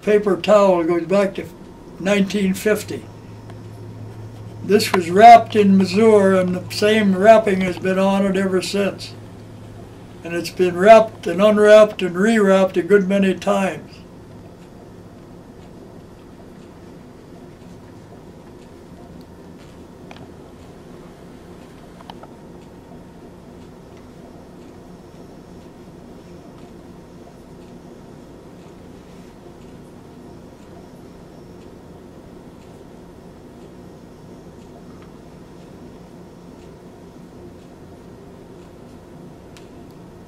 paper towel goes back to 1950. This was wrapped in Missouri, and the same wrapping has been on it ever since. And it's been wrapped and unwrapped and rewrapped a good many times.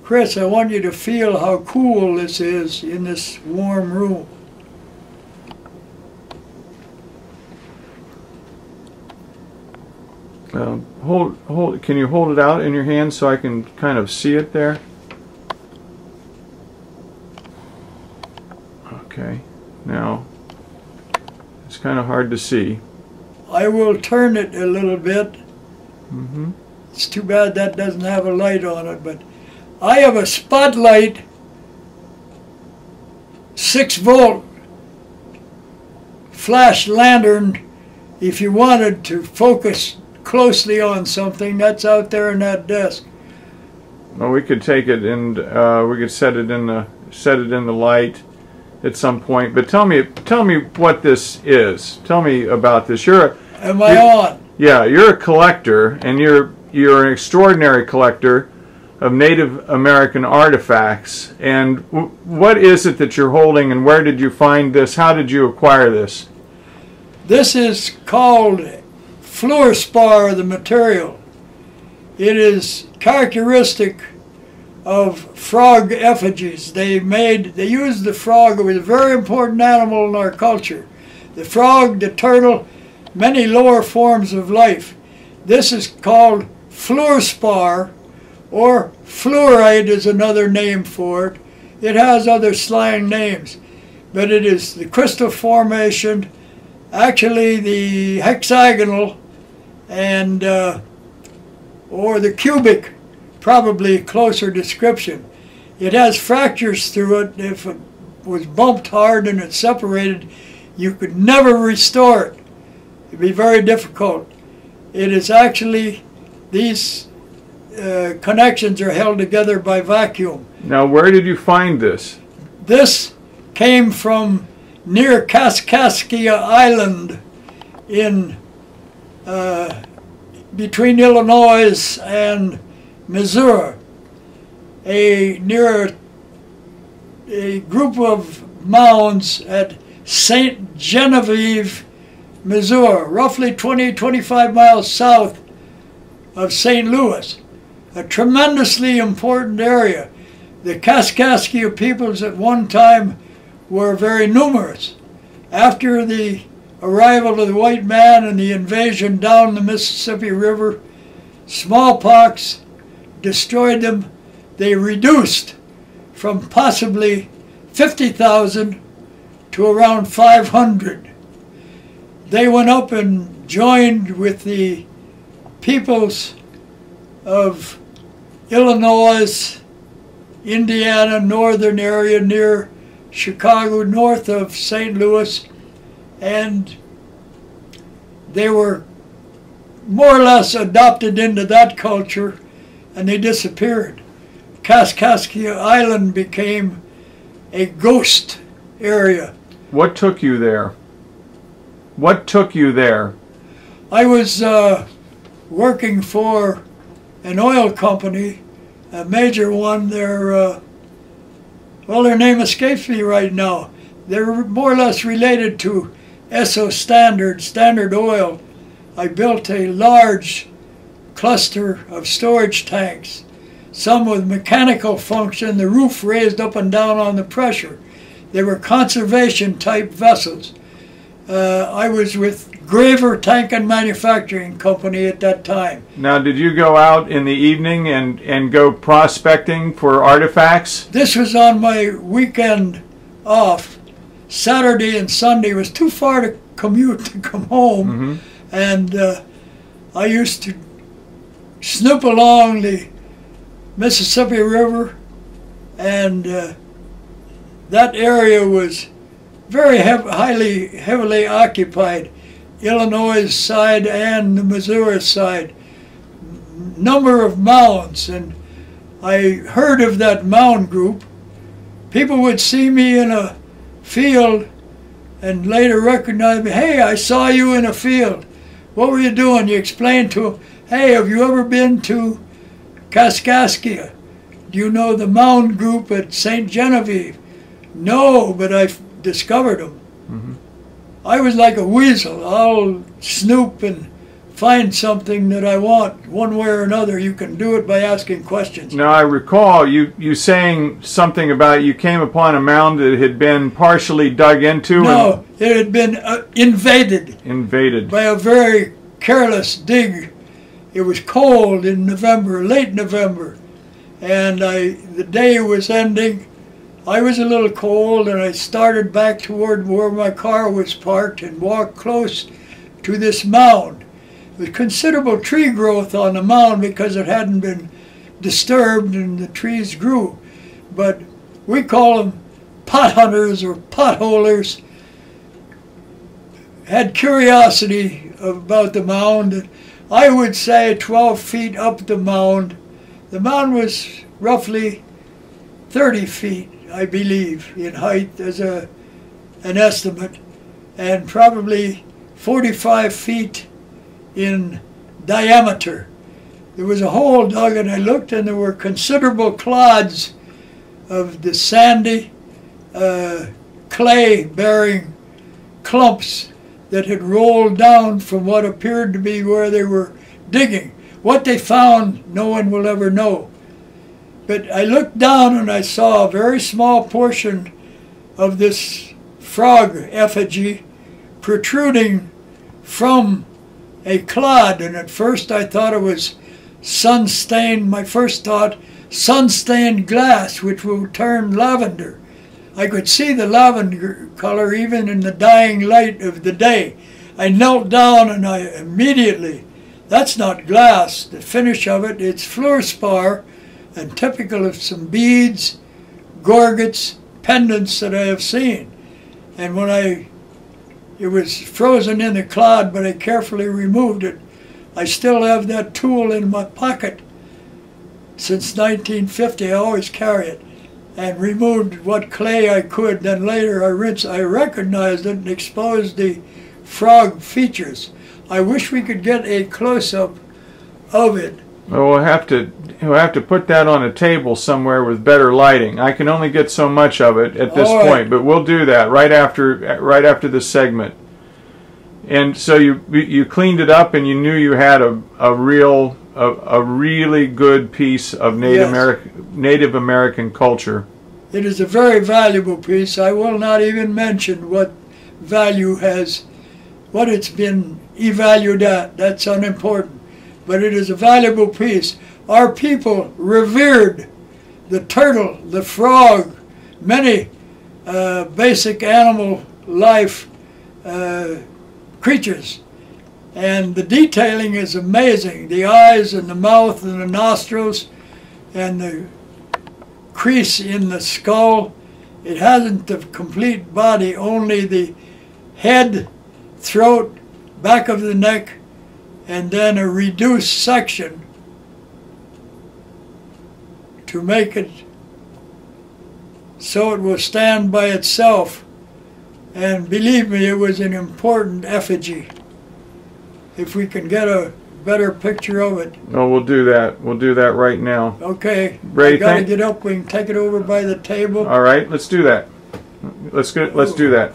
Chris, I want you to feel how cool this is in this warm room. Can you hold it out in your hand so I can kind of see it there? Okay, now it's kind of hard to see. I will turn it a little bit. Mm-hmm. It's too bad that doesn't have a light on it, but I have a spotlight 6-volt flash lantern. If you wanted to focus closely on something, that's out there in that desk. Well, we could take it and we could set it in the light at some point. But tell me what this is. Tell me about this. Am I on? Yeah, you're a collector, and you're an extraordinary collector of Native American artifacts. And what is it that you're holding, and where did you find this? How did you acquire this? This is called fluorspar, the material. It is characteristic of frog effigies. They used the frog. It was a very important animal in our culture. The frog, the turtle, many lower forms of life. This is called fluorspar, or fluorite is another name for it. It has other slang names, but it is the crystal formation, actually the hexagonal and or the cubic, probably closer description. It has fractures through it. If it was bumped hard and it separated, you could never restore it. It'd be very difficult. It is actually, these connections are held together by vacuum. Now, where did you find this? This came from near Kaskaskia Island in between Illinois and Missouri. Near a group of mounds at St. Genevieve, Missouri, roughly 20-25 miles south of St. Louis. A tremendously important area. The Kaskaskia peoples at one time were very numerous. After the arrival of the white man and the invasion down the Mississippi River, smallpox destroyed them. They reduced from possibly 50,000 to around 500. They went up and joined with the peoples of Illinois, Indiana, northern area near Chicago, north of St. Louis, and they were more or less adopted into that culture, and they disappeared. Kaskaskia Island became a ghost area. What took you there? What took you there? I was working for an oil company, a major one. Well, their name escapes me right now. They're more or less related to Esso Standard Oil. I built a large cluster of storage tanks, some with mechanical function, the roof raised up and down on the pressure. They were conservation type vessels. I was with Graver Tank and Manufacturing Company at that time. Now, did you go out in the evening and go prospecting for artifacts? This was on my weekend off. Saturday and Sunday was too far to commute to come home, and I used to snoop along the Mississippi River, and that area was very heavily occupied, Illinois side and the Missouri side. Number of mounds, and I heard of that mound group. People would see me in a field and later recognize me. Hey, I saw you in a field. What were you doing? You explained to them, hey, have you ever been to Kaskaskia? Do you know the mound group at St. Genevieve? No, but I discovered them. Mm-hmm. I was like a weasel. I'll snoop and find something that I want one way or another. You can do it by asking questions. Now I recall you saying something about you came upon a mound that had been partially dug into. No, it had been invaded. Invaded. By a very careless dig. It was cold in November, late November, and the day was ending. I was a little cold, and I started back toward where my car was parked and walked close to this mound. There was considerable tree growth on the mound because it hadn't been disturbed and the trees grew. But we call them pot hunters or potholers. Had curiosity about the mound. I would say 12 feet up the mound. The mound was roughly 30 feet, I believe, in height as an estimate, and probably 45 feet in diameter. There was a hole dug, and I looked, and there were considerable clods of the sandy, clay-bearing clumps that had rolled down from what appeared to be where they were digging. What they found, no one will ever know. But I looked down and I saw a very small portion of this frog effigy protruding from a clod, and at first I thought it was sun-stained, my first thought, sun-stained glass, which will turn lavender. I could see the lavender color even in the dying light of the day. I knelt down and I immediately, that's not glass, the finish of it, it's fluorspar, and typical of some beads, gorgets, pendants that I have seen. And when it was frozen in the clod, but I carefully removed it. I still have that tool in my pocket. Since 1950, I always carry it, and removed what clay I could. Then later I recognized it and exposed the frog features. I wish we could get a close-up of it. Well, we'll have to put that on a table somewhere with better lighting. I can only get so much of it at this point, but we'll do that right after this segment. And so you cleaned it up, and you knew you had a really good piece of Native American culture. It is a very valuable piece. I will not even mention what value what it's been evaluated at. That's unimportant. But it is a valuable piece. Our people revered the turtle, the frog, many basic animal life creatures. And the detailing is amazing. The eyes and the mouth and the nostrils and the crease in the skull. It hasn't the complete body, only the head, throat, back of the neck, and then a reduced section to make it so it will stand by itself. And believe me, it was an important effigy. If we can get a better picture of it. Oh, we'll do that. We'll do that right now. Okay. Ray, I got to get up. We can take it over by the table. All right, let's do that. Let's do that.